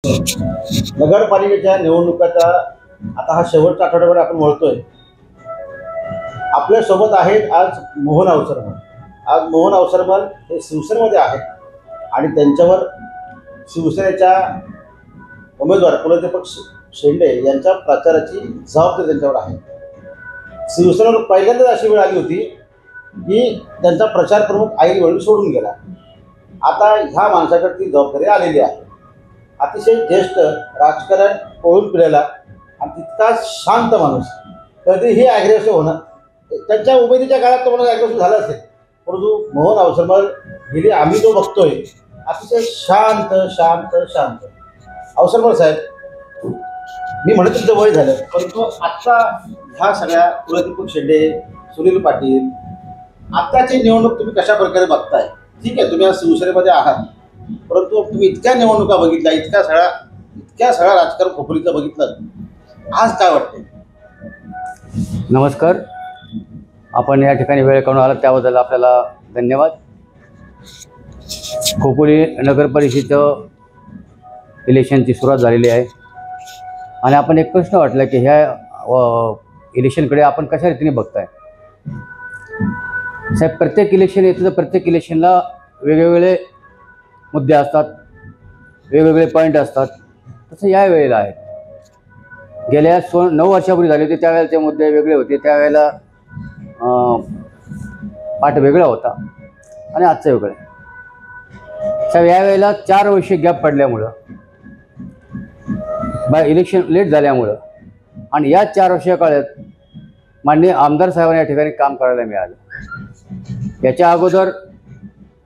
नगरपालिकेच्या निवडणुकाचा आता हा शेवटचा आठवडाभर आपण वळतोय. आपल्या सोबत आहेत आज मोहन अवसरमल. आज मोहन अवसरमल हे शिवसेनेमध्ये आहेत आणि त्यांच्यावर शिवसेनेच्या उमेदवार कुलदीपक शेंडे यांच्या प्रचाराची जबाबदारी त्यांच्यावर आहे. शिवसेनेवर पहिल्यांदाच अशी वेळ आली होती की त्यांचा प्रचार प्रमुख ऐनवेळी सोडून गेला. आता ह्या माणसाकडे ती जबाबदारी आलेली आहे. अतिशय ज्येष्ठ राजकारण पळून पिलेला आणि तितका शांत माणूस, कधीही ॲग्रेसिव्ह होणं त्यांच्या उमेदीच्या काळात तो माणूस ॲग्रेसिव्ह झाला असेल, परंतु मोहन अवसरमल गेली आम्ही जो बघतोय अतिशय शांत शांत शांत. अवसरमल साहेब, मी म्हणत तुमचं वय झालं, परंतु आत्ता ह्या सगळ्या कुलदीपक शेंडे, सुनील पाटील, आत्ताची निवडणूक तुम्ही कशा प्रकारे बघताय? ठीक आहे, तुम्ही आज शिवसेनेमध्ये आहात, परंतु तुम्ही इतक्या निवडणुका बघितल्या, इतक्या सगळ्या राजकारण खोपरीचं बघितलं, आज काय वाटते? नमस्कार, आपण या ठिकाणी वेळ काढून आलात त्याबद्दल आपल्याला धन्यवाद. खोपोली नगरपरिषदेचं इलेक्शनची सुरुवात झालेली आहे आणि आपण एक प्रश्न वाटला की ह्या इलेक्शनकडे आपण कशा रीतीने बघताय? साहेब, प्रत्येक इलेक्शन येतं तर प्रत्येक इलेक्शनला वेगवेगळे मुद्दे असतात, वेगवेगळे पॉईंट असतात. तसं या वेळेला आहे. गेल्या 9 वर्षापूर्वी झाले होते त्यावेळेला ते मुद्दे वेगळे होते, त्यावेळेला पाठ वेगळा होता आणि आजचं वेगळं आहे. साहेब, यावेळेला 4 वर्षे गॅप पडल्यामुळं, इलेक्शन लेट झाल्यामुळं आणि या 4 वर्षा काळात माननीय आमदार साहेबांना या ठिकाणी काम करायला मिळालं. याच्या अगोदर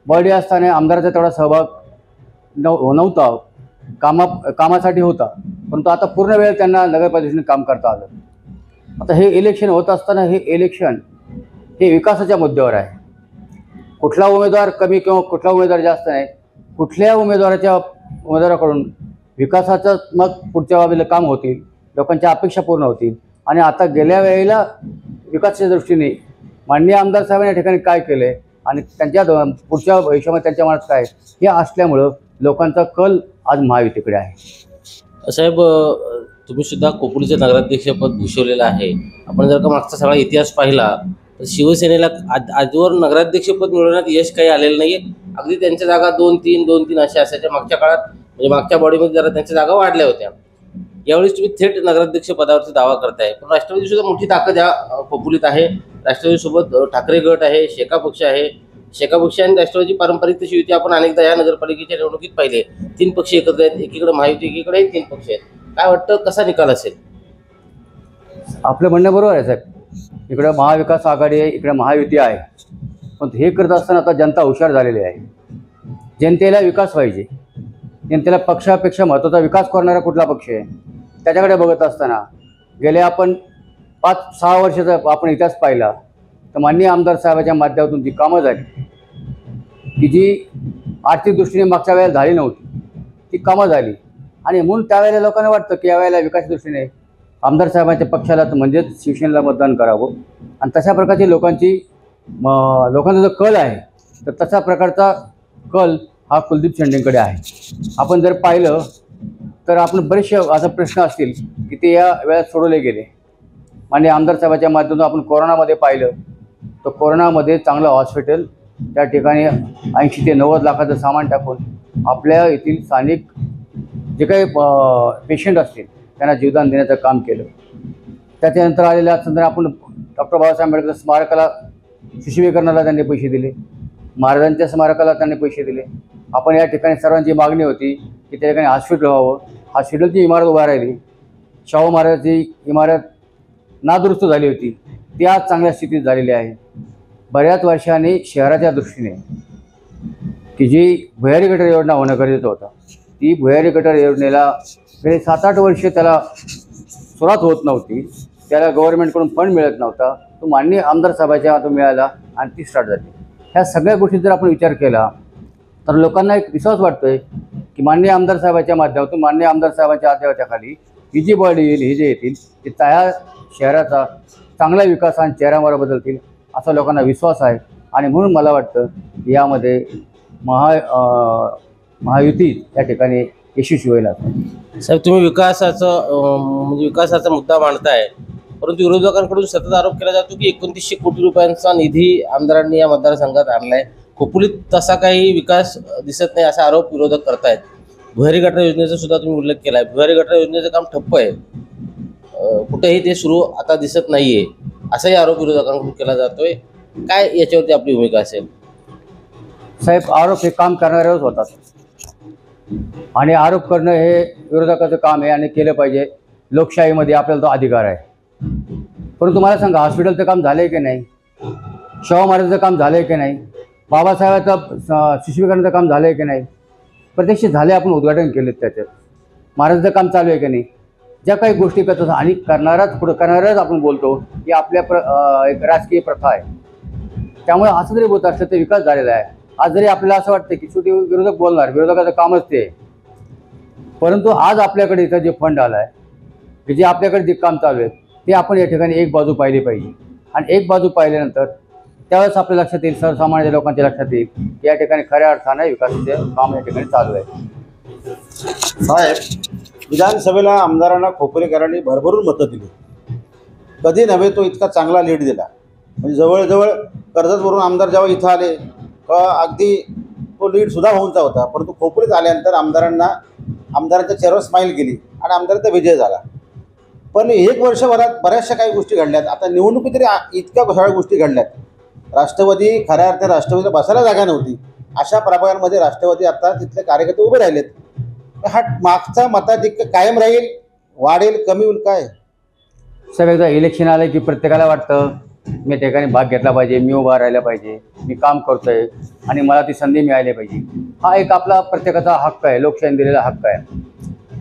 बॉडी असताना आमदाराचा तेवढा सहभाग नव्हता, कामासाठी होता, परंतु आता पूर्ण वेळ त्यांना नगरपालिकेने काम करता आलं. आता हे इलेक्शन होत असताना हे इलेक्शन हे विकासाच्या मुद्द्यावर आहे. कुठला उमेदवार कमी किंवा कुठला उमेदवार जास्त नाही, कुठल्या उमेदवाराकडून विकासाचं मग पुढच्या बाबीला काम होतील, लोकांच्या अपेक्षा पूर्ण होतील. आणि आता गेल्या वेळेला विकासाच्या दृष्टीने माननीय आमदार साहेबांनी या ठिकाणी काय केलं आहे आणि त्यांच्या पुढच्या भविष्यामध्ये त्यांच्या मनात काय हे असल्यामुळं लोकांचा कल आज महायुतीकडे आहे. साहेब, तुम्ही सुद्धा खोपोलीचं नगराध्यक्षपद भूषवलेलं आहे. आपण जर का मागचा सगळा इतिहास पाहिला तर शिवसेनेला आजवर नगराध्यक्षपद मिळवण्यात यश काही आलेलं नाही आहे. अगदी त्यांच्या जागा 2-3 अशा असायच्या. मागच्या काळात म्हणजे मागच्या बॉडीमध्ये जरा त्यांच्या जागा वाढल्या होत्या. यावेळेस तुम्ही थेट नगराध्यक्ष पदावरती दावा करताय, पण राष्ट्रवादी सुद्धा मोठी ताकद या खोपोलीत आहे. राष्ट्रवादीसोबत ठाकरे गट आहे, शेका पक्ष आहे. शेका पक्ष आणि राष्ट्रवादी पारंपरिक तशी युती आपण अनेकदा या नगरपालिकेच्या निवडणुकीत पाहिले. 3 पक्ष एकत्र आहेत, एकीकडे महायुती, एकीकडे 3 पक्ष आहेत. काय वाटतं, कसा निकाल असेल? आपलं म्हणणं बरोबर आहे साहेब. इकडे महाविकास आघाडी आहे, इकडे महायुती आहे, पण हे करत असताना आता जनता हुशार झालेली आहे. जनतेला विकास पाहिजे. जनतेला पक्षापेक्षा महत्त्वाचा विकास करणारा कुठला पक्ष आहे त्याच्याकडे बघत असताना गेल्या आपण 5-6 वर्षाचा आपण इतिहास पाहिला तर माननीय आमदार साहेबांच्या माध्यमातून जी कामं झाली की जी आर्थिक दृष्टीने मागच्या वेळेला झाली नव्हती, ती कामं झाली. आणि म्हणून त्यावेळेला लोकांना वाटतं की यावेळेला विकास दृष्टीने आमदार साहेबांच्या पक्षाला म्हणजेच शिवसेनेला मतदान करावं. आणि तशा प्रकारची लोकांचा जो कल आहे तर तशा प्रकारचा कल हा कुलदीप शेंडेंकडे आहे. आपण जर पाहिलं तर आपण बरेचसे असा प्रश्न असतील की ते या वेळेत सोडवले गेले. माननीय आमदार साहेबांच्या माध्यमातून आपण कोरोनामध्ये पाहिलं तर कोरोनामध्ये चांगलं हॉस्पिटल त्या ठिकाणी 80 ते 90 लाखाचं सामान टाकून आपल्या येथील स्थानिक जे काही पेशंट असतील त्यांना जीवदान देण्याचं काम केलं. त्याच्यानंतर आलेल्या संदर्भात आपण डॉक्टर बाबासाहेब आंबेडकर स्मारकाला शिशुविकरणाला त्यांनी पैसे दिले, महाराजांच्या स्मारकाला त्यांनी पैसे दिले. आपण या ठिकाणी सर्वांची मागणी होती की त्या ठिकाणी हॉस्पिटल व्हावं. हॉस्पिटलची इमारत उभा राहिली. शाहू महाराजांची इमारत नादुरुस्त झाली होती, ती आज चांगल्या स्थितीत झालेली आहे. बऱ्याच वर्षांनी शहराच्या दृष्टीने की जी भुयारी गटर योजना होणं गरजेचं होतं, ती भुयारी गटर योजनेला गेले 7-8 वर्षे त्याला सुरुवात होत नव्हती, त्याला गव्हर्नमेंटकडून फंड मिळत नव्हता. तो माननीय आमदार साहेबांच्या हातून मिळाला आणि ती स्टार्ट झाली. ह्या सगळ्या गोष्टी जर आपण विचार केला तर लोकांना एक विश्वास वाटतो आहे की माननीय आमदार साहेबांच्या माध्यमातून माननीय आमदार साहेबांच्या हाताखाली ही जी बॉडी येईल, हे जे येतील ते त्या शहराचा चांगला विकास आणि चेहऱ्यावर बदलतील असा लोकांना विश्वास आहे. आणि म्हणून मला वाटतं यामध्ये महायुती या ठिकाणी यशस्वी होईल आता. साहेब तुम्ही म्हणजे विकासाचा मुद्दा मांडताय, परंतु विरोधकांकडून सतत आरोप केला जातो की 2900 कोटी रुपयांचा निधी आमदारांनी या मतदारसंघात आणलाय. खोपोलीत तसा काही विकास दिसत नाही असा आरोप विरोधक करतायत. भुयारी गटार योजनेचा सुद्धा तुम्ही उल्लेख केलाय. भुयारी गटार योजनेचं काम ठप्प आहे, कुठेही ते सुरू आता दिसत नाहीये असाही आरोप विरोधकांकडून केला जातोय. काय याच्यावरती आपली भूमिका असेल? साहेब, आरोप हे काम करणारेच होतात आणि आरोप करणं हे विरोधकाचं काम आहे आणि केलं पाहिजे. लोकशाहीमध्ये आपल्याला तो अधिकार आहे. परंतु मला सांगा, हॉस्पिटलचं काम झालं आहे की नाही? शाहू महाराजांचं काम झालं आहे की नाही? बाबासाहेबांचं शिशुविकरणाचं काम झालं आहे की नाही? प्रत्यक्ष झाले, आपण उद्घाटन केलेत त्याच्यात. महाराजांचं काम चालू आहे की नाही? ज्या काही गोष्टी करतो आणि करणारच आपण बोलतो की आपल्या एक राजकीय प्रथा आहे. त्यामुळे असं जरी होत असलं तर विकास झालेला आहे. आज जरी आपल्याला असं वाटतं की शेवटी विरोधक बोलणार, विरोधकाचं कामच ते, परंतु आज आपल्याकडे इथं जे फंड आला आहे की जे आपल्याकडे जे काम चालू आहे ते आपण या ठिकाणी एक बाजू पाहिली पाहिजे. आणि एक बाजू पाहिल्यानंतर त्यावेळेस आपल्या लक्षात येईल, सर्वसामान्य लोकांच्या लक्षात येईल की या ठिकाणी खऱ्या अर्थाने विकासाचे काम या ठिकाणी चालू आहे. साहेब, विधानसभेला आमदारांना खोपोलीकरांनी भरभरून मतं दिली. कधी नव्हे तो इतका चांगला लीड दिला. म्हणजे जवळजवळ कर्जतवरून आमदार जेव्हा इथं आले अगदी तो लीडसुद्धा होऊनचा होता, परंतु खोपोलीत आल्यानंतर आमदारांच्या चेहऱ्यावर स्माईल केली आणि आमदारांचा विजय झाला. पण 1 वर्षभरात बऱ्याचशा काही गोष्टी घडल्यात. आता निवडणुकीत तरी इतक्या सगळ्या गोष्टी घडल्यात. राष्ट्रवादी खऱ्या अर्थाने राष्ट्रवादीला बसायला जागा नव्हती. अशा प्रभागांमध्ये राष्ट्रवादी आता तिथले कार्यकर्ते उभे राहिलेत. हा मागचा मताधिक्य कायम राहील, वाढेल, कमी होईल काय? साहेब, एकदा इलेक्शन आलं की प्रत्येकाला वाटतं मी त्या ठिकाणी भाग घेतला पाहिजे, मी उभा राहिला पाहिजे, मी काम करतोय आणि मला ती संधी मिळाली पाहिजे. हा एक आपला प्रत्येकाचा हक्क आहे, लोकशाहीने दिलेला हक्क आहे.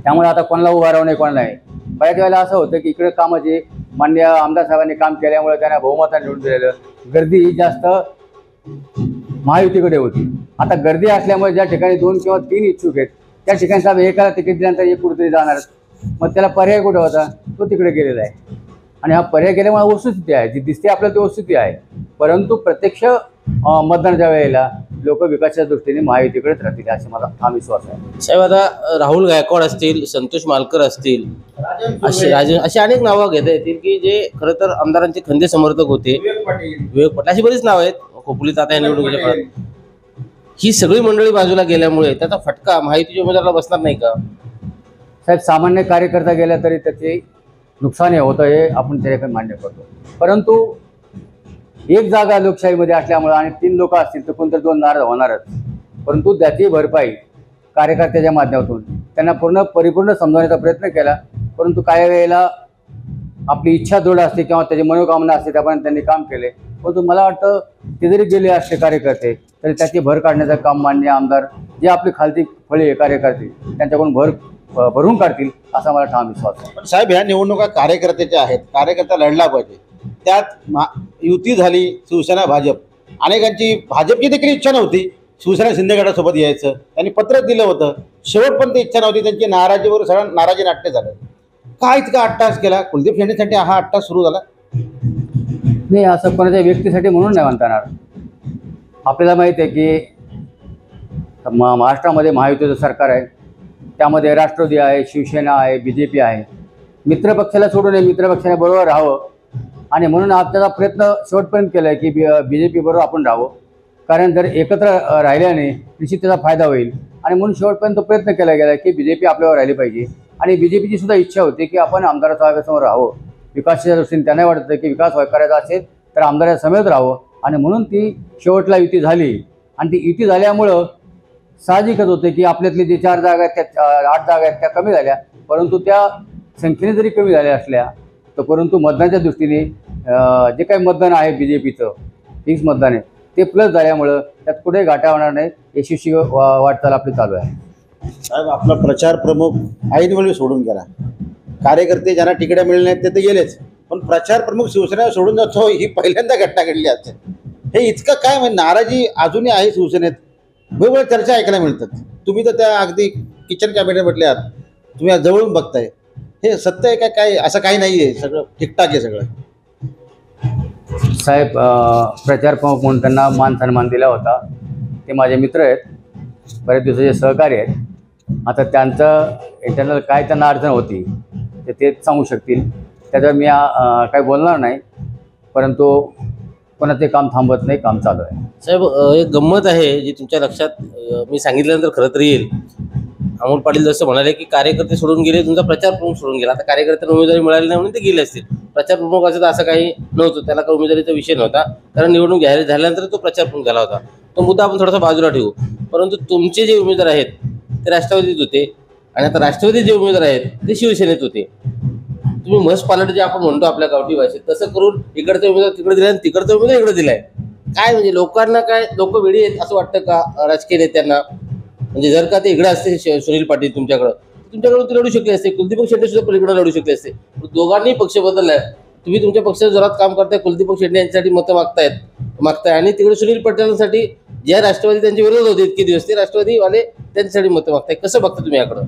त्यामुळे आता कोणाला उभा राहू नये, कोणाला नाही. बऱ्याच वेळेला असं होतं की इकडे कामाचे माननीय आमदार साहेबांनी काम केल्यामुळे त्यांना बहुमताने निवडून दिलेलं. गर्दी जास्त महायुतीकडे होती. आता गर्दी असल्यामुळे ज्या ठिकाणी 2 किंवा 3 इच्छुक आहेत त्या ठिकाणी साहेब एकाला तिकीट दिल्यानंतर एक कुठेतरी जाणार, मग त्याला पर्याय कुठे होता? तो तिकडे गेलेला आहे. आणि हा पर्याय केल्यामुळे वस्तुस्थिती आहे, जी दिसते आपल्याला ती वस्तुस्थिती आहे. परंतु प्रत्यक्ष मतदानाच्या वेळेला लोक विकासाच्या दृष्टीने महायुतीकडेच राहतील असे माझा ठाम विश्वास आहे. साहेब, आता राहुल गायकवाड असतील, संतोष मालकर असतील, अशी अनेक नावं घेता येतील की जे खरं तर आमदारांचे खंदे समर्थक होते. विवेक पाटील, अशी बरीच नावं आहेत खोपोलीत आता या निवडणुकीच्या काळात. ही सगळी मंडळी बाजूला गेल्यामुळे त्याचा फटका महायुतीच्या उमेदवाराला बसणार नाही का? साहेब, सामान्य कार्यकर्ता गेला तरी त्याचे नुकसान हे होतं, हे आपण त्या ठिकाणी मान्य करतो. परंतु एक जागा लोकशाहीमध्ये असल्यामुळे आणि 3 लोक असतील तर कोणतरी 2 नाराज होणारच. परंतु त्याची भरपाई कार्यकर्त्याच्या माध्यमातून त्यांना परिपूर्ण समजवण्याचा प्रयत्न केला. परंतु काही वेळेला आपली इच्छा दृढ असते किंवा त्याची मनोकामना असते, त्यापर्यंत त्यांनी काम केले. परंतु मला वाटतं ते जरी गेले असले कार्यकर्ते तरी त्याची भर काढण्याचं काम मान्य आमदार जे आपली खालती फळी कार्यकर्ते त्यांच्याकडून भरून काढतील असा मला ठाम विश्वास आहे. पण साहेब, ह्या निवडणुका कार्यकर्त्याच्या आहेत, कार्यकर्ता लढला पाहिजे. त्यात युती झाली शिवसेना भाजप. अनेकांची भाजपची देखील इच्छा नव्हती शिवसेना शिंदे गटासोबत यायचं, त्यांनी पत्र दिलं होतं. शेवटपर्यंत इच्छा नव्हती त्यांची. नाराजीवर सगळं नाराजी नाट्य झालं. काय इतका अट्टास केला कुलदीप शेंडेसाठी? हा अट्टास सुरू झाला नाही, असं कोणाच्या व्यक्तीसाठी म्हणून नाही म्हणता येणार. आपल्याला माहीत आहे की महाराष्ट्रामध्ये महायुतीचं सरकार आहे. त्यामध्ये राष्ट्रवादी आहे, शिवसेना आहे, BJP आहे. मित्रपक्षाला सोडू नये, मित्रपक्षाने बरोबर राहावं. आणि म्हणून आपल्याला प्रयत्न शेवटपर्यंत केला आहे की BJP बरोबर आपण राहावं. कारण जर एकत्र राहिल्याने निश्चित त्याचा फायदा होईल. आणि म्हणून शेवटपर्यंत प्रयत्न केला गेला की BJP आपल्यावर राहिली पाहिजे. आणि BJPची सुद्धा इच्छा होती की आपण आमदार साहेबांसमोर राहावं. विकासाच्या दृष्टीने त्यांना वाटतं की विकास करायचा असेल तर आमदाराच्या समेत राहावं. आणि म्हणून ती शेवटला युती झाली. आणि ती युती झाल्यामुळं साहजिकच होते की आपल्यातले जे 4 जागा आहेत त्या 8 जागा आहेत त्या कमी झाल्या. परंतु त्या संख्येने जरी कमी झाल्या असल्या तर परंतु मतदानाच्या दृष्टीने जे काही मतदान आहे BJPचं 30 मतदान आहे ते प्लस झाल्यामुळं त्यात कुठे घाटा होणार नाही. यशस्वी वाटचाल आपली चालू आहे. साहेब, आपला प्रचार प्रमुख ऐनवेळी सोडून गेला. कार्यकर्ते ज्यांना तिकिटं मिळले नाहीत ते तर गेलेच, पण प्रचार प्रमुख शिवसेना सोडून जातो ही पहिल्यांदा घटना घडली असेल. हे इतकं काय म्हणजे नाराजी अजूनही आहे शिवसेनेत? वेगवेगळ्या चर्चा ऐकायला मिळतात. तुम्ही तर त्या अगदी किचन कॅबिनेट म्हटले आहात, तुम्ही आज जवळून बघताय. हे सत्य आहे काय? असं काही नाही आहे, सगळं ठीकठाक आहे सगळं. साहेब, प्रचार प्रमुख म्हणून त्यांना मान सन्मान दिला होता. ते माझे मित्र आहेत, बरेच दिवसाचे सहकारी आहेत. आता त्यांचं इंटरनल काय त्यांना अडचण होती ते तेच सांगू शकतील, त्याच्यावर मी काही बोलणार नाही. परंतु कोणाचे काम थांबत नाही, काम चालू आहे. साहेब एक गंमत आहे जी तुमच्या लक्षात मी सांगितल्यानंतर खरं तर येईल. अमोल पाटील जसं म्हणाले की कार्यकर्ते सोडून गेले, तुमचा प्रचार प्रमुख सोडून गेला. आता कार्यकर्त्यांना उमेदवारी मिळाली नाही म्हणून ते गेले असतील. प्रचार प्रमुखाचं तर असं काही नव्हतं, त्याला काही उमेदवारीचा विषय नव्हता, कारण निवडणूक जाहीर झाल्यानंतर तो प्रचार प्रमुख झाला होता. तो मुद्दा आपण थोडासा बाजूला ठेवू. परंतु तुमचे जे उमेदवार आहेत ते राष्ट्रवादीत होते आणि आता राष्ट्रवादीत जे उमेदवार आहेत ते शिवसेनेत होते. तुम्ही म्हस पालट जे आपण म्हणतो आपल्या गावठी भाषेत, तसं करून इकडचा उमेदवार तिकडे दिला आणि तिकडचा उमेदवार इकडे दिलाय. काय म्हणजे लोकांना काय, लोक वेळी आहेत असं वाटतं का राजकीय नेत्यांना? म्हणजे जर का ते इकडे असते सुनील पाटील तुमच्याकडून ते लढू शकले असते, कुलदीपक शेट्टे सुद्धा पलीकडे लढू शकले असते. दोघांनी पक्ष बदललाय. तुम्ही तुमच्या पक्षाच्या जोरात काम करताय, कुलदीपक शेट्टे यांच्यासाठी मतं मागताय आणि तिकडे सुनील पाटलांसाठी ज्या राष्ट्रवादी त्यांचे विरोध होते इतके दिवस, ते राष्ट्रवादीवाले त्यांच्यासाठी मतं मागताय. कसं बघता तुम्ही याकडं?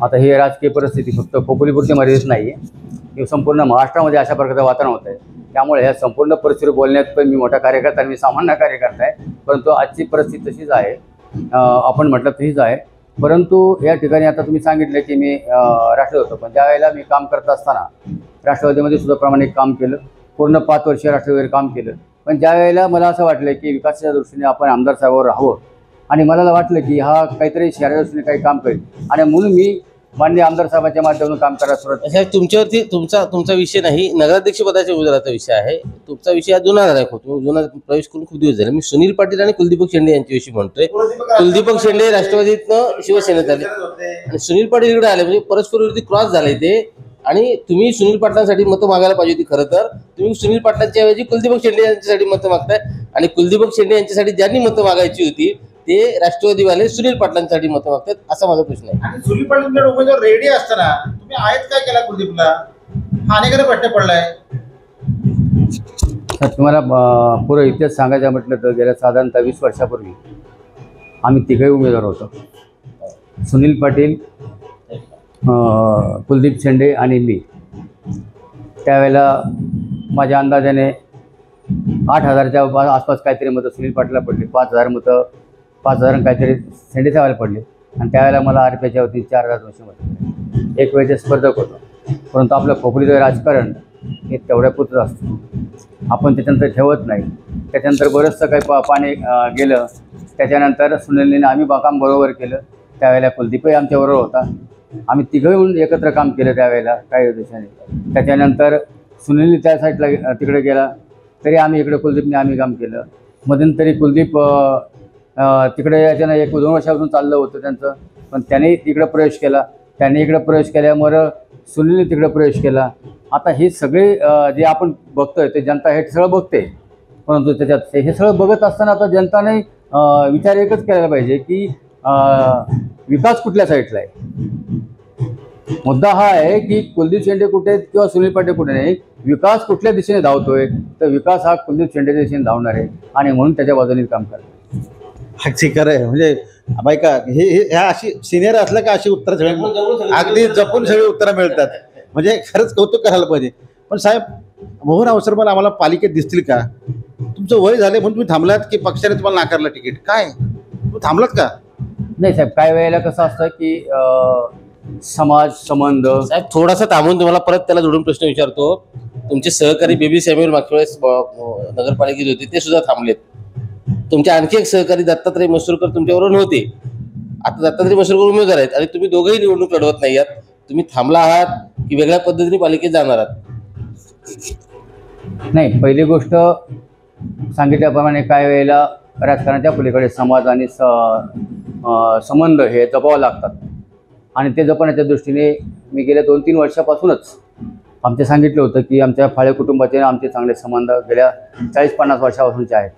आता ही राजकीय परिस्थिती फक्त खोपोलीपुरती मर्यादित नाही आहे, ही संपूर्ण महाराष्ट्रामध्ये अशा प्रकारचं वातावरण होत आहे. त्यामुळे ह्या संपूर्ण परिस्थितीवर बोलण्यात पण मी मोठा कार्यकर्ता आणि मी सामान्य कार्यकर्ता आहे. परंतु आजची परिस्थिती तशीच आहे, आपण म्हटलं तशीच आहे. परंतु या ठिकाणी आता तुम्ही सांगितलं की मी राष्ट्रवादी होतो, पण ज्यावेळेला मी काम करत असताना राष्ट्रवादीमध्ये सुद्धा प्रामाणिक काम केलं, पूर्ण 5 वर्ष राष्ट्रवादीवर काम केलं. पण ज्यावेळेला मला असं वाटलं की विकासाच्या दृष्टीने आपण आमदार साहेबावर राहावं आणि मला वाटलं की हा काहीतरी शहराच्या दृष्टीने काही काम करेल आणि म्हणून मी माननीय आमदार साहेबांच्या माध्यमातून काम करायला सुरुवात. साहेब तुमच्यावरती तुमचा विषय नाही, नगराध्यक्ष पदाच्या उमेदवाराचा विषय आहे. तुमचा विषय हा जुना झाला, जुना प्रवेश करून खूप दिवस झाले. मी सुनील पाटील आणि कुलदीपक शेंडे यांच्याविषयी म्हणतोय. कुलदीपक शेंडे राष्ट्रवादीतनं शिवसेनेत आले आणि सुनील पाटील इकडे आले, म्हणजे परस्पर विरोधी क्रॉस झाले ते. आणि तुम्ही सुनील पाटलांसाठी मतं मागायला पाहिजे होती. खरं तर तुम्ही सुनील पाटलांच्या ऐवजी कुलदीपक शेंडे यांच्यासाठी मतं मागताय आणि कुलदीपक शेंडे यांच्यासाठी ज्यांनी मतं मागायची होती ते राष्ट्रवादीवाले सुनील पाटलांसाठी मतं मागतात, असा माझा प्रश्न आहे. आणि सुनील पाटील उमेदवार रेडी असताना तुम्ही आहेत काय केला कुलदीपला? हा अनेकांना प्रश्न पडलाय. तुम्हाला पुरं इतिहास सांगायचं म्हटलं तर गेल्या साधारणतः 20 वर्षापूर्वी आम्ही तिघही उमेदवार होतो. सुनील पाटील, कुलदीप शेंडे आणि मी. त्यावेळेला माझ्या अंदाजाने 8,000च्या आसपास काहीतरी मतं सुनील पाटीलला पडली, 5,000 मतं 5,000 काहीतरी शेंडे साहेबाला पडले आणि त्यावेळेला मला आरपीच्या होती 4,200 मतं. एक वेळेचे स्पर्धक होतो. परंतु आपलं खोपोलीचं राजकारण हे तेवढ्या पुत्र असतं, आपण त्याच्यानंतर ठेवत नाही. त्याच्यानंतर बरंचसं काही पाणी गेलं. त्याच्यानंतर सुनीलने आम्ही काम बरोबर केलं. त्यावेळेला कुलदीपही आमच्याबरोबर होता. आम्ही तिघं येऊन एकत्र काम केलं त्यावेळेला काही दिवसांनी. त्याच्यानंतर सुनीलने त्या साईडला तिकडे गेला, तरी आम्ही इकडे कुलदीपने आम्ही काम केलं. मध्यंतरी कुलदीप तिकडे याच्यानं 1-2 वर्षापासून चाललं होतं त्यांचं, पण त्याने इकडं प्रवेश केला. त्याने इकडं प्रवेश केल्यामुळं सुनीलने तिकडे प्रवेश केला. आता हे सगळे जे आपण बघतोय ते जनता हे सगळं बघते. परंतु त्याच्यात हे सगळं बघत असताना आता जनताने विचार एकच करायला पाहिजे की विकास कुठल्या साईडला आहे. मुद्दा हा आहे की कुलदीप शेंडे कुठे आहेत किंवा सुनील पाटील कुठे नाही, विकास कुठल्या दिशेने धावतोय. तर विकास हा कुलदीप शेंडेच्या दिशेने धावणार आहे आणि म्हणून त्याच्या बाजूने काम करणार. अगदी खरं आहे. म्हणजे बाई का ह्या अशी सिनियर असलं का अशी उत्तरं सगळी अगदी जपून सगळी उत्तरं मिळतात. म्हणजे खरंच कौतुक करायला पाहिजे. पण साहेब, मोहन अवसरवाल आम्हाला पालिकेत दिसतील का? तुमचं वय झाले म्हणून तुम्ही थांबलात की पक्षाने तुम्हाला नाकारलं तिकीट? काय तुम्ही थांबलात का? नाही साहेब, काही वेळेला कसं असतं की समाज संबंध. साहेब थोडासा थांबून तुम्हाला परत त्याला जोडून प्रश्न विचारतो. तुमचे सहकारी बेबी सॅम्युअल मागच्या वेळेस नगरपालिकेत होते, ते सुद्धा थांबलेत. तुमचे आणखी एक सहकारी दत्तात्रय मसुरकर तुमच्याबरोबर नव्हते, आता दत्तात्रय मसुरकर उमेदवार आहेत आणि तुम्ही दोघंही निवडणूक लढवत नाही आहात. तुम्ही थांबला आहात की वेगळ्या पद्धतीने पालिकेत जाणार आहात? नाही, पहिली गोष्ट सांगितल्याप्रमाणे काही वेळेला राजकारणाच्या पलीकडे समाज आणि संबंध हे जपावं लागतात आणि ते जपण्याच्या दृष्टीने मी गेल्या 2-3 वर्षापासूनच आमचे सांगितलं होतं की आमच्या फाळे कुटुंबाचे आमचे चांगले संबंध गेल्या 40-50 वर्षापासूनचे आहेत.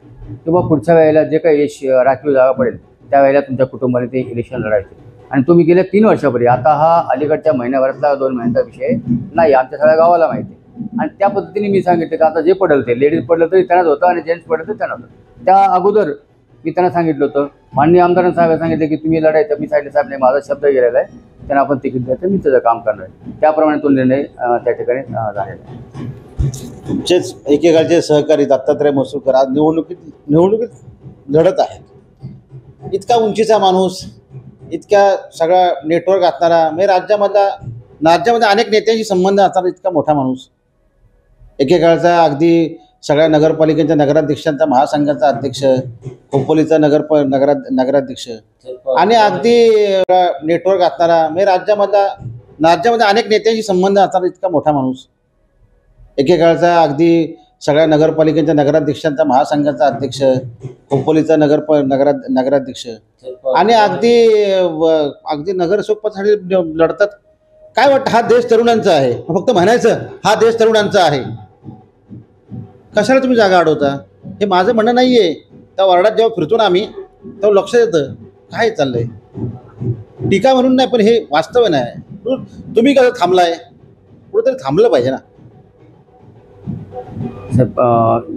किंवा पुढच्या वेळेला जे काही राखीव जागा पडेल त्यावेळेला तुमच्या कुटुंबाने ते इलेक्शन लढायचे. आणि तुम्ही गेल्या 3 वर्षापूर्वी, आता हा अलीकडच्या महिन्याभरातला 2 महिन्याचा विषय नाही, आमच्या सगळ्या गावाला माहिती आहे. आणि त्या पद्धतीने मी सांगितलं की आता जे पडेल ते, लेडीज पडलं तरी त्यांनाच होतं आणि जेंट्स पडलं तरी त्यांना होतं. त्या अगोदर मी त्यांना सांगितलं होतं, माननीय आमदारांना साहेब सांगितलं की तुम्ही लढायचं. मी सांगितलं साहेब नाही, माझा शब्द गेलेला आहे, त्यांना आपण तिकीट द्यायचं, मी त्याचं काम करणार आहे. त्याप्रमाणे तो निर्णय त्या ठिकाणी झालेला आहे. तुमचेच एकेकाळचे सहकारी दत्तात्रय मसुरकर आज निवडणुकीत लढत आहेत. इतका उंचीचा माणूस इतक्या सगळा नेटवर्क असणारा, म्हणजे राज्यामध्ये अनेक नेत्यांशी संबंध असणारा इतका मोठा माणूस, एकेकाळचा अगदी सगळ्या नगरपालिकेच्या नगराध्यक्षांचा महासंघाचा अध्यक्ष, खोपोलीचा नगराध्यक्ष आणि अगदी नेटवर्क असणारा, म्हणजे राज्यामध्ये अनेक नेत्यांशी संबंध असणारा इतका मोठा माणूस, एकेकाळचा अगदी सगळ्या नगरपालिकेच्या नगराध्यक्षांचा महासंघाचा अध्यक्ष, खोपोलीचा नगराध्यक्ष आणि अगदी नगरसेवकपदासाठी लढतात. काय वाटतं, हा देश तरुणांचा आहे, फक्त म्हणायचं हा देश तरुणांचा आहे, कशाला तुम्ही जागा अडवता? हे माझं म्हणणं नाही आहे. त्या वार्डात जेव्हा फिरतो ना आम्ही तेव्हा लक्ष येतं काय चाललंय. टीका म्हणून नाही, पण हे वास्तव नाही. तुम्ही कसं थांबलाय, कुठेतरी थांबलं पाहिजे ना. साहेब,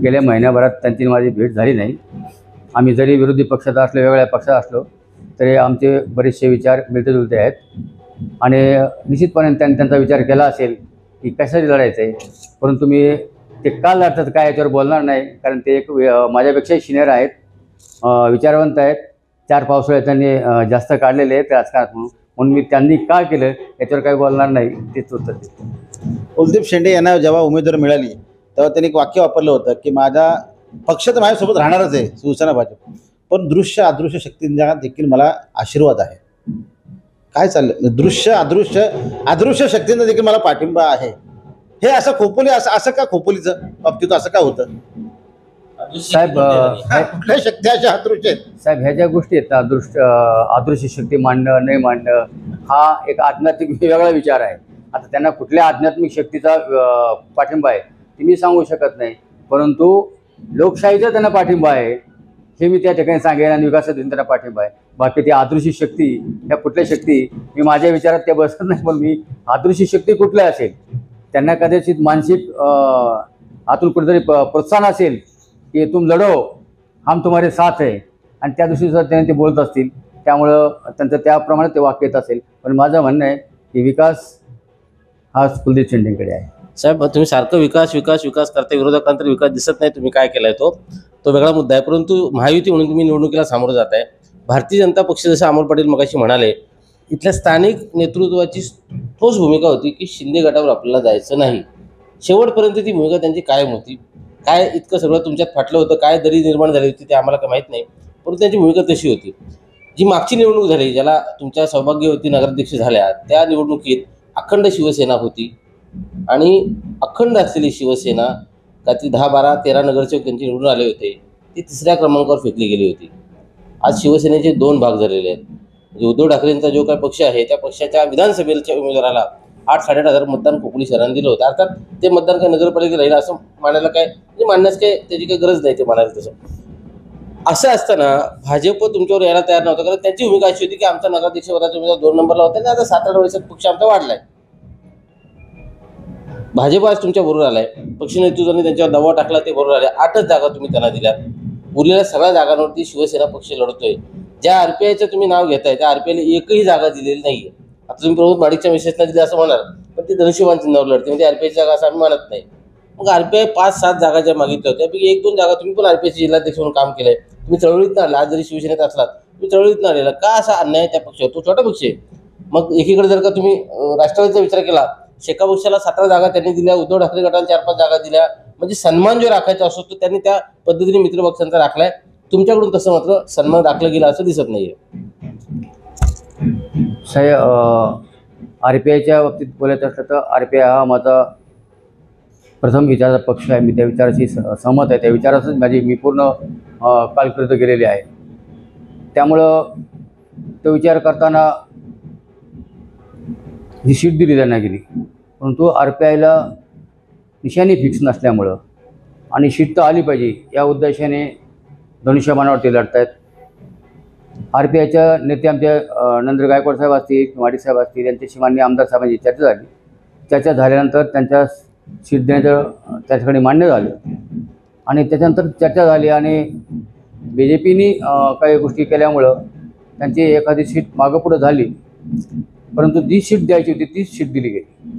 गेल्या महिन्याभरात त्यांची माझी भेट झाली नाही. आम्ही जरी विरोधी पक्षात असलो, वेगळ्या पक्षात असलो, तरी आमचे बरेचसे विचार मिळते जुळते आहेत आणि निश्चितपणे त्यांनी त्यांचा विचार केला असेल की कशासाठी लढायचं आहे. परंतु मी ते का लढतात काय याच्यावर बोलणार नाही, कारण ते एक माझ्यापेक्षाही सिनियर आहेत, विचारवंत आहेत. 4 पावसाळे त्यांनी जास्त काढलेले आहेत राजकारणात, म्हणून मी त्यांनी का केलं याच्यावर काही बोलणार नाही, तेच उत्तर देतो. कुलदीप शेंडे यांना जेव्हा उमेदवारी मिळाली तेव्हा त्यांनी एक वाक्य वापरलं होतं की माझा पक्ष तर माझ्यासोबत राहणारच आहे, शिवसेना भाजप, पण दृश्य अदृश्य शक्तींचा देखील मला आशीर्वाद आहे. काय चाललं, दृश्य अदृश्य शक्तींचा देखील मला पाठिंबा आहे. हे असं खोपोली असं का खोपोलीचं बाबतीत असं का होतं साहेब? कुठल्या शक्ती अशा अदृश्य आहेत साहेब, ह्या ज्या गोष्टी आहेत अदृश्य शक्ती मांडणं नाही मांडणं, हा एक आध्यात्मिक वेगळा विचार आहे. आता त्यांना कुठल्या आध्यात्मिक शक्तीचा पाठिंबा आहे ते मी सांगू शकत नाही, परंतु लोकशाहीचा त्यांना पाठिंबा आहे हे मी त्या ठिकाणी सांगेन आणि विकासातून त्यांना पाठिंबा आहे. बाकी ती अदृश्य शक्ती, ह्या कुठल्या शक्ती, मी माझ्या विचारात त्या बसत नाही, पण मी अदृश्य शक्ती कुठल्या असेल त्यांना कदाचित मानसिक आतून कुठेतरी प्रोत्साहन असेल की तुम लढो, हम तुम्हारे साथ है, आणि त्या दृष्टीने जर त्यांनी ते बोलत असतील, त्यामुळं त्यांचं त्याप्रमाणे ते वाक्य येत असेल. पण माझं म्हणणं आहे की विकास हा कुलदीप शेंडेंकडे आहे. साहेब, तुम्ही सारखं विकास करता, विरोधकांतर विकास दिसत नाही, तुम्ही काय केलाय तो वेगळा मुद्दा आहे. परंतु महायुती म्हणून तुम्ही निवडणुकीला सामोरं जात आहे. भारतीय जनता पक्ष, जसं अमोल पाटील मगाशी म्हणाले, इथल्या स्थानिक नेतृत्वाची ठोस भूमिका होती की शिंदे गटावर आपल्याला जायचं नाही. शेवटपर्यंत ती भूमिका त्यांची कायम होती. काय इतकं सगळं तुमच्यात फाटलं होतं, काय दरी निर्माण झाली होती ते आम्हाला काय माहीत नाही, परंतु त्यांची भूमिका तशी होती. जी मागची निवडणूक झाली, ज्याला तुमच्या सौभाग्यवती नगराध्यक्ष झाल्या, त्या निवडणुकीत अखंड शिवसेना होती आणि अखंड असलेली शिवसेना काहीतरी 10, 12, 13 नगरसेवक त्यांचे निवडून आले होते, ती 3ऱ्या क्रमांकावर फेकली गेली होती. आज शिवसेनेचे 2 भाग झालेले आहेत. म्हणजे उद्धव ठाकरेंचा जो काही पक्ष आहे त्या पक्षाच्या विधानसभेच्या उमेदवाराला 8-8.5 मतदान खोपोली शहराने दिलं होतं. अर्थात ते मतदान काय नगरपालिकेत राहील असं मानायला काय, म्हणजे मानण्यास काय त्याची काही गरज नाही ते म्हणायला. तसं असं असताना भाजप तुमच्यावर यायला तयार नव्हतं, कारण त्यांची भूमिका अशी होती की आमचा नगराध्यक्ष पदाचा उमेदवार 2 नंबरला होता आणि आता 7-8 वर्षात पक्ष आमचा वाढलाय. भाजप आज तुमच्या बरोबर आलाय, पक्ष नेतृत्वाने त्यांच्यावर दबाव टाकला, ते बरोबर आले. 8च जागा तुम्ही त्यांना दिल्यात. उरलेल्या सगळ्या जागांवरती शिवसेना पक्ष लढतोय. ज्या RPIचं तुम्ही नाव घेताय त्या RPIला एकही जागा दिलेली नाहीये. आता तुम्ही प्रमोद माडिकच्या मिसेसना दिली असं म्हणाल, पण ती धनुष्यबाण चिन्हावर लढते, म्हणजे RPIची जागा असं आम्ही मानत नाही. मग RPI 5-7 जागा ज्या मागितल्या होत्या त्यापैकी 1-2 जागा तुम्ही पण RPIचे जिल्हाध्यक्ष म्हणून काम केलंय. तुम्ही चळवळीत आला, आज जरी शिवसेनेत असलात तुम्ही चळवळीत आलेला का, असा अन्याय त्या पक्षावर? तो छोटा पक्ष आहे. मग एकीकडे जर का तुम्ही राष्ट्रवादीचा विचार केला, शेका पक्षाला 17 जागा त्यांनी दिल्या, उद्धव ठाकरे गटाला 4-5 जागा दिल्या, म्हणजे सन्मान जो राखायचा असतो तो त्यांनी त्या पद्धतीने मित्रपक्षांचा राखलाय. तुमच्याकडून तसं मात्र सन्मान राखला गेला असं दिसत नाहीये. साहेब, RPIच्या बाबतीत बोलायचं असलं तर RPI हा माझा प्रथम विचाराचा पक्ष आहे. मी त्या विचाराशी सहमत आहे. त्या विचारातच मी पूर्ण कालकृत केलेली आहे. त्यामुळं तो विचार करताना जी सीट दिली त्यांना गेली, परंतु RPIला निशाणी फिक्स नसल्यामुळं आणि सीट तर आली पाहिजे या उद्देशाने धनुष्यबाणावरती लढत आहेत. RPIच्या नेते आमचे नंद्र गायकवाड साहेब असतील, वाडी साहेब असतील, यांच्याशी मान्य आमदार साहेबांची चर्चा झाली. चर्चा झाल्यानंतर त्यांच्या सीट देण्याचं त्या ठिकाणी मान्य झालं आणि त्याच्यानंतर चर्चा झाली आणि BJPनी काही गोष्टी केल्यामुळं त्यांची एखादी सीट मागं पुढं झाली, परंतु जी सीट द्यायची होती तीच सीट दिली गेली.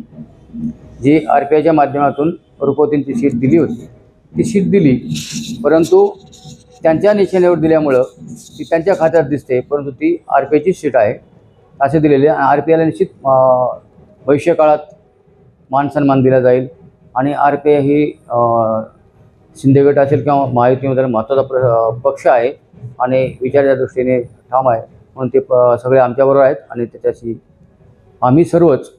जी RPIच्या माध्यमातून रुपवतींची सीट दिली होती ती सीट दिली, परंतु त्यांच्या निशाण्यावर दिल्यामुळं ती त्यांच्या खात्यात दिसते, परंतु ती RPIची सीट आहे असे दिलेले. RPIला निश्चित भविष्यकाळात मान सन्मान दिला जाईल आणि RPI ही शिंदे गट असेल किंवा महायुतीमध्ये महत्त्वाचा पक्ष आहे आणि विचाराच्या दृष्टीने ठाम आहे, म्हणून ते सगळे आमच्याबरोबर आहेत आणि त्याच्याशी आम्ही सर्वच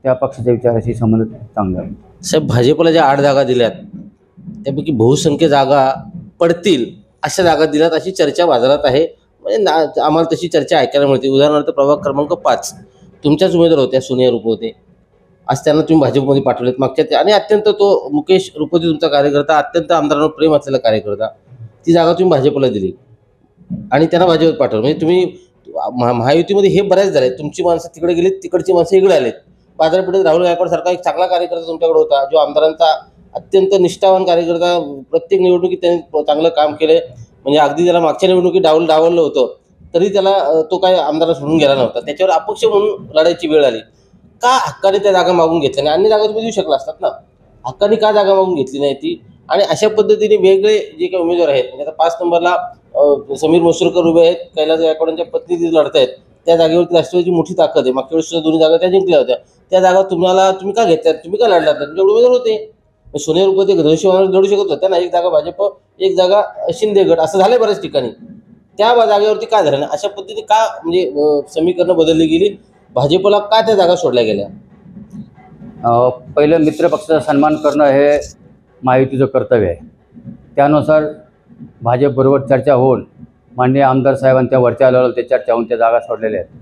त्या पक्षाच्या विचाराशी संबंधित चांगले आहे. साहेब, भाजपला ज्या 8 जागा दिल्यात त्यापैकी बहुसंख्य जागा पडतील अशा जागा दिल्यात अशी चर्चा बाजारात आहे. म्हणजे आम्हाला तशी चर्चा ऐकायला मिळते. उदाहरणार्थ प्रभाग क्रमांक 5 तुमच्याच उमेदवार होत्या, सोनिया रुपवते. आज त्यांना तुम्ही भाजपमध्ये पाठवलेत मागच्या आणि अत्यंत तो मुकेश रुपवते तुमचा कार्यकर्ता, अत्यंत आमदारांवर प्रेम असलेला कार्यकर्ता, ती जागा तुम्ही भाजपला दिली आणि त्यांना भाजपत पाठवलं. म्हणजे तुम्ही महायुतीमध्ये हे बऱ्याच झाले, तुमची माणसं तिकडे गेलीत, तिकडची माणसं इकडे आलेत. बाजारपेठेत राहुल गायकवाड सारखा एक चांगला कार्यकर्ता तुमच्याकडे होता, जो आमदारांचा अत्यंत निष्ठावान कार्यकर्ता, प्रत्येक निवडणुकीत त्यांनी चांगलं काम केलं. म्हणजे अगदी त्याला मागच्या निवडणुकीत डावललं होतं तरी त्याला तो काय आमदार सोडून गेला नव्हता. त्याच्यावर अपक्ष म्हणून लढायची वेळ आली. का हक्काने त्या जागा मागून घेतल्या नाही? अन्य जागा तुम्ही देऊ शकला असतात ना, हक्काने का जागा मागून घेतली नाही ती? आणि अशा पद्धतीने वेगळे जे काही उमेदवार आहेत, म्हणजे आता 5 नंबरला समीर मसूरकर उभे आहेत, कैलास गायकवाडांच्या पत्नी तिथे लढत आहेत. त्या जागेवरती राष्ट्रवादीची मोठी ताकद आहे. मागच्या वेळेस दोन्ही जागा त्या जिंकल्या होत्या. त्या जागा तुम्ही का घेतल्यात? तुम्ही का लढलात? तुमच्याकडे उमेदवार होते. सोनिया रुपवते धनुष्यबाणावर लढू शकत होत्या ना. एक जागा भाजप, एक जागा शिंदे गट, असं झालंय बऱ्याच ठिकाणी. त्या जागेवरती का झालं नाही? अशा पद्धतीने का म्हणजे समीकरणं बदलली गेली? भाजपला का त्या जागा सोडल्या गेल्या? पहिलं मित्रपक्षाचा सन्मान करणं हे महायुतीचं कर्तव्य आहे. त्यानुसार भाजपबरोबर चर्चा होऊन माननीय आमदार साहेबांच्या वरच्या लेवलवर ते चर्चा होऊन त्या जागा सोडलेल्या आहेत.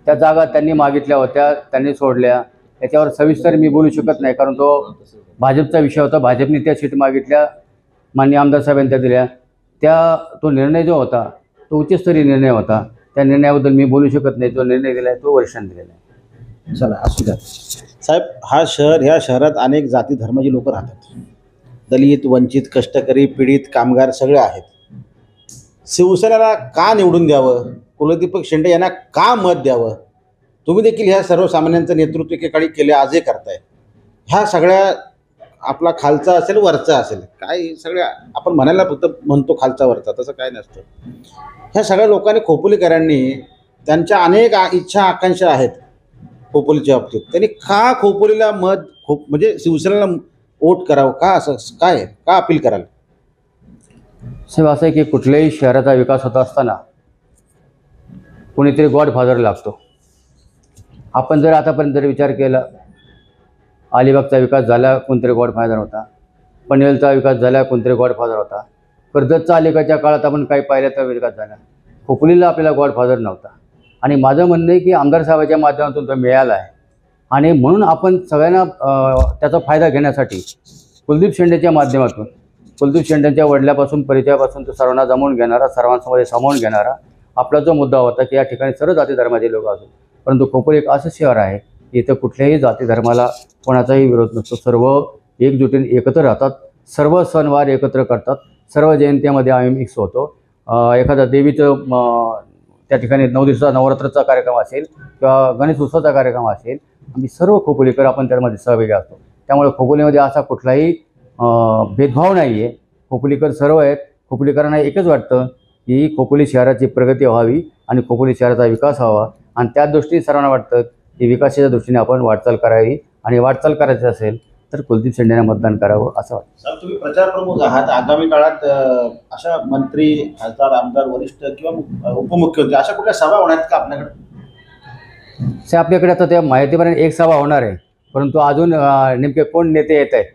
त्या जागा त्यांनी मागितल्या होत्या, त्यांनी सोडल्या. त्याच्यावर सविस्तर मी बोलू शकत नाही, कारण तो भाजपचा विषय होता. भाजपने त्या सीट मागितल्या, माननीय आमदार साहेबांनी त्या दिल्या. तो निर्णय जो होता तो उच्चस्तरीय निर्णय होता. त्या निर्णयाबद्दल मी बोलू शकत नाही. जो निर्णय दिला आहे तो वरिष्ठांनी दिलेला आहे. चला असू द्या साहेब. ह्या शहरात अनेक जाती धर्माची लोक राहतात. दलित, वंचित, कष्टकरी, पीडित, कामगार सगळे आहेत. शिवसेनेला का निवडून द्यावं? कुलदीपक शेंडे यांना का मत द्यावं? तुम्ही देखील ह्या सर्वसामान्यांचं नेतृत्व एकेकाळी केले, आजही करताय. ह्या सगळ्या आपला खालचा असेल वरचा असेल, काय सगळ्या आपण म्हणायला फक्त म्हणतो खालचा वरचा, तसं काय नसतं. ह्या सगळ्या लोकांनी, खोपोलीकरांनी त्यांच्या अनेक इच्छा आकांक्षा आहेत खोपोलीच्या बाबतीत. त्यांनी का खोपोलीला म्हणजे शिवसेनेला वोट करावं? का असं काय का अपील कराल? साहेब, असं आहे की कुठल्याही शहराचा विकास होत असताना कोणीतरी गॉडफादर लागतो. आपण जर आतापर्यंत विचार केला, अलिबागचा विकास झाला, कोणतरी गॉडफादर होता. पनवेलचा विकास झाला, कोणतरी गॉडफादर होता. कर्जतचा अलीकडच्या काळात आपण काही पाहिलं तर विकास झाला. खोपोलीला आपल्याला गॉडफादर नव्हता. आणि माझं म्हणणं आहे की आमदार साहेबांच्या माध्यमातून तो मिळाला आहे आणि म्हणून आपण सगळ्यांना त्याचा फायदा घेण्यासाठी कुलदीप शेंडेच्या माध्यमातून, कुलदीप शेंडेच्या वडिल्यापासून परिचयापासून तो सर्वांना जमवून घेणारा, सर्वांसमोर सामावून घेणारा आपला जो मुद्दा होता की या ठिकाणी सर्व जाती धर्माचे लोक असतात. परंतु खोपोली एक असं शहर आहे की इथं कुठल्याही जाती धर्माला कोणाचाही विरोध नसतो. सर्व एकजुटीने एकत्र राहतात, सर्व सणवार एकत्र करतात, सर्व जयंतीमध्ये आम्ही मिक्स होतो. एखादा देवीचं त्या ठिकाणी 9 दिवसाचा नवरात्राचा कार्यक्रम असेल किंवा गणेश उत्सवाचा कार्यक्रम असेल, आम्ही सर्व खोपोलीकर आपण त्यामध्ये सहभागी असतो. त्यामुळे खोपोलीमध्ये असा कुठलाही भेदभाव नाही आहे. खोपोलीकर सर्व आहेत. खोपोलीकरांना एकच वाटतं की खोपोली शहराची प्रगती व्हावी आणि खोपोली शहराचा विकास व्हावा आणि त्या दृष्टीने सर्वांना वाटतं की विकासाच्या दृष्टीने आपण वाटचाल करावी आणि वाटचाल करायची असेल तर कुलदीप शेंडेंना मतदान करावं असं वाटतं. सर, तुम्ही प्रचार प्रमुख आहात. आगामी काळात अशा मंत्री, खासदार, आमदार, वरिष्ठ किंवा उपमुख्यमंत्री अशा कुठल्या सभा होणार आहेत का आपल्याकडे? से आपल्याकडे आता त्या माहितीपर्यंत एक सभा होणार आहे, परंतु अजून नेमके कोण नेते येत आहेत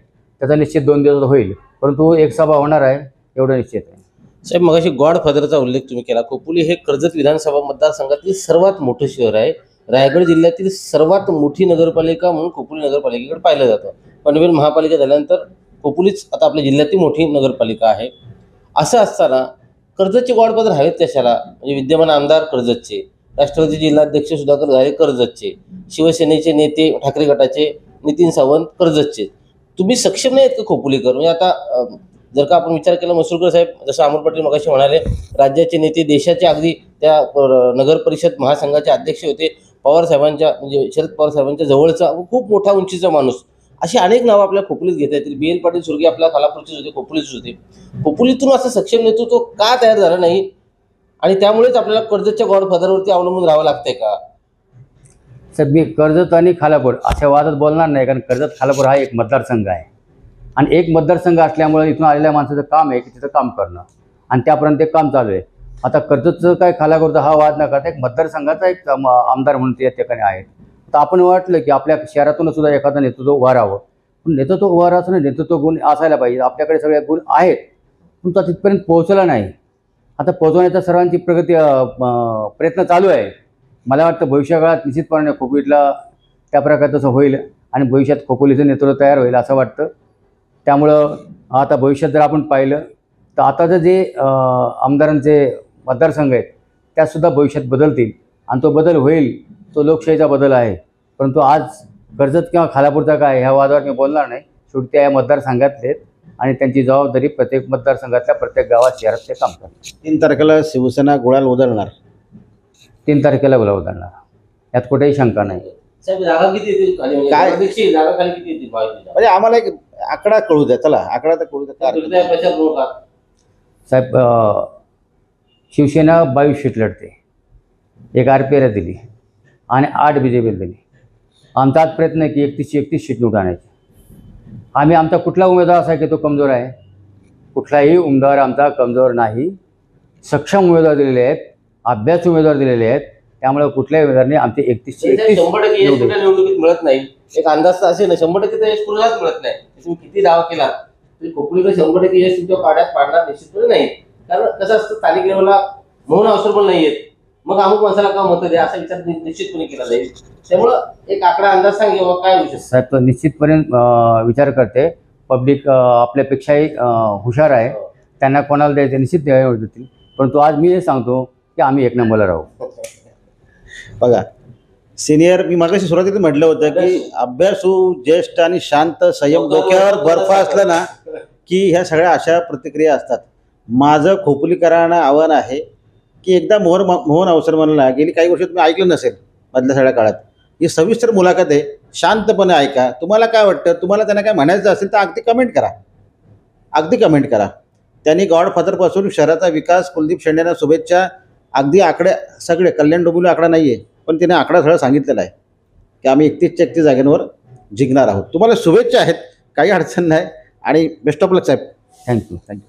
त्याचा निश्चित 2 दिवसात होईल, परंतु एक सभा होणार आहे एवढं निश्चित आहे. साहेब, मगाशी गॉडफादरचा उल्लेख तुम्ही केला. खोपोली हे कर्जत विधानसभा मतदारसंघातील सर्वात मोठं शहर आहे. रायगड जिल्ह्यातील सर्वात मोठी नगरपालिका म्हणून खोपोली नगरपालिकेकडे पाहिलं जातं. पनवेल महापालिका झाल्यानंतर खोपोलीच आता आपल्या जिल्ह्यातील मोठी नगरपालिका आहे. असं असताना कर्जतचे गॉडफादर हवेत कशाला? म्हणजे विद्यमान आमदार कर्जतचे, राष्ट्रवादी जिल्हाध्यक्ष सुधाकर घारे कर्जतचे, शिवसेनेचे नेते ठाकरे गटाचे नितीन सावंत कर्जतचे. तुम्ही सक्षम नाही आहेत का खोपोलीकर? म्हणजे आता जर का आपण विचार केला, मसूरकर साहेब जसं अमोल पाटील मगाशी म्हणाले, राज्याचे नेते, देशाचे अगदी त्या नगर परिषद महासंघाचे अध्यक्ष होते, पवार साहेबांच्या म्हणजे शरद पवार साहेबांच्या जवळचा खूप मोठा उंचीचा माणूस. अशी अनेक नावं आपल्या खोपोलीत घेता येतील. BL पाटील सुर्गे आपल्या खालापूरचेच होते, खोपोलीचेच होते. खोपोलीतून असं सक्षम नेतृत्व का तयार झालं नाही आणि त्यामुळेच आपल्याला कर्जतच्या गॉडफादरवरती अवलंबून राहावं लागतंय का? साहेब, मी कर्जत आणि खालापूर अशा वादात बोलणार नाही, कारण कर्जत खालापूर हा एक मतदारसंघ आहे आणि एक मतदारसंघ असल्यामुळे इथून आलेल्या माणसाचं काम आहे की तिथं काम करणं आणि त्यापर्यंत ते काम चालू आहे. आता कर्जतचं काय खालापूरचा हा वाद न करता एक मतदारसंघाचा एक आमदार म्हणून त्या ठिकाणी आहे. तर आपण वाटलं की आपल्या शहरातून सुद्धा एखादं नेतृत्व उभारावं, पण नेतृत्व उभार असं नेतृत्व गुण असायला पाहिजे. आपल्याकडे सगळे गुण आहेत पण तो तिथपर्यंत पोहोचला नाही. आता पोहोचवण्याचा सर्वांची प्रयत्न चालू आहे. मला वाटतं भविष्यकाळात निश्चितपणे खोपोलीला त्या प्रकारे तसं होईल आणि भविष्यात खोपोलीचं नेतृत्व तयार होईल असं वाटतं. त्यामुळं आता भविष्यात जर आपण पाहिलं तर आताचं जे आमदारांचे मतदारसंघ आहेत त्यासुद्धा भविष्यात बदलतील आणि तो बदल होईल, तो लोकशाहीचा बदल आहे. परंतु आज कर्जत किंवा खालापूरचा काय ह्या वादावर मी बोलणार नाही. शेवटी त्या या मतदारसंघातले आहेत आणि त्यांची जबाबदारी प्रत्येक मतदारसंघातल्या प्रत्येक गावात शहरात ते काम करतात. 3 तारखेला शिवसेना गुळाल उधळणार. 3 तारखेला बोलावं जाणार, यात कुठेही शंका नाही. साहेब, जागा किती येतील खाली? म्हणजे काय? नगराध्यक्षीय जागा खाली किती येतील महायुतीच्या? म्हणजे आम्हाला एक आकडा कळू द्या, चला आकडा तर कळू द्या. हृदय प्रचार करू का? साहेब, शिवसेना 22 सीट लढते, एक RPIला दिली आणि 8 BJPला दिली. आमचा आज प्रयत्न आहे की 31 सीट निवडून आणायची. आम्ही आमचा कुठला उमेदवार असा आहे की तो कमजोर आहे? कुठलाही उमेदवार आमचा कमजोर नाही. सक्षम उमेदवार दिलेले आहेत, अभ्यास उमेदवार दिलेले आहेत. त्यामुळे कुठल्याही उमेदवाराने आमचे 31चे 31 100% यश कुठल्या निवडणुकीत मिळत नाही. एक अंदाज तर असेल ना, 100% तर यश कुणालाच मिळत नाही. तुम्ही किती दावा केला तरी खोपोलीकडे 100% यश तुमच्या पाड्यात पाडणार निश्चितपणे नाही. कारण कसं असतं, स्थानिक लेवलला मोहन अवसर पण नाही आहेत, मग अमुक माणसाला का मतं द्या असा विचार निश्चितपणे केला जाईल. त्यामुळं एक आकडा अंदाज सांगे काय होऊ शकतो? साहेब, तो निश्चितपणे विचार करते. पब्लिक आपल्यापेक्षाही हुशार आहे, त्यांना कोणाला द्यायचं निश्चित द्यावे देतील. परंतु आज मी हे सांगतो की आम्ही 1 नंबरला राहू. बघा, सिनियर, मी मागाशी सुरुवातीला म्हटलं होतं की अभ्यासू, ज्येष्ठ आणि शांत, संयम, डोक्यावर बर्फ असलं ना की ह्या सगळ्या अशा प्रतिक्रिया असतात. माझं खोपोलीकरांना आव्हान आहे की एकदा मोहन अवसरमलला गेली काही वर्ष तुम्ही ऐकलं नसेल, मधल्या सगळ्या काळात ही सविस्तर मुलाखत आहे, शांतपणे ऐका. तुम्हाला काय वाटतं, तुम्हाला त्यांना काय म्हणायचं असेल तर अगदी कमेंट करा. त्यांनी गॉडफादरपासून शहराचा विकास, कुलदीप शेंडेंना शुभेच्छा, अगदी आकडे सगळे, कल्याण डोंबिवली आकडा नाही आहे पण तिने आकडा सगळं सांगितलेला आहे की आम्ही 31च्या 31 जागांवर जिंकणार आहोत. तुम्हाला शुभेच्छा आहेत, काही अडचण नाही आणि बेस्ट ऑफ लक साहेब. थँक्यू.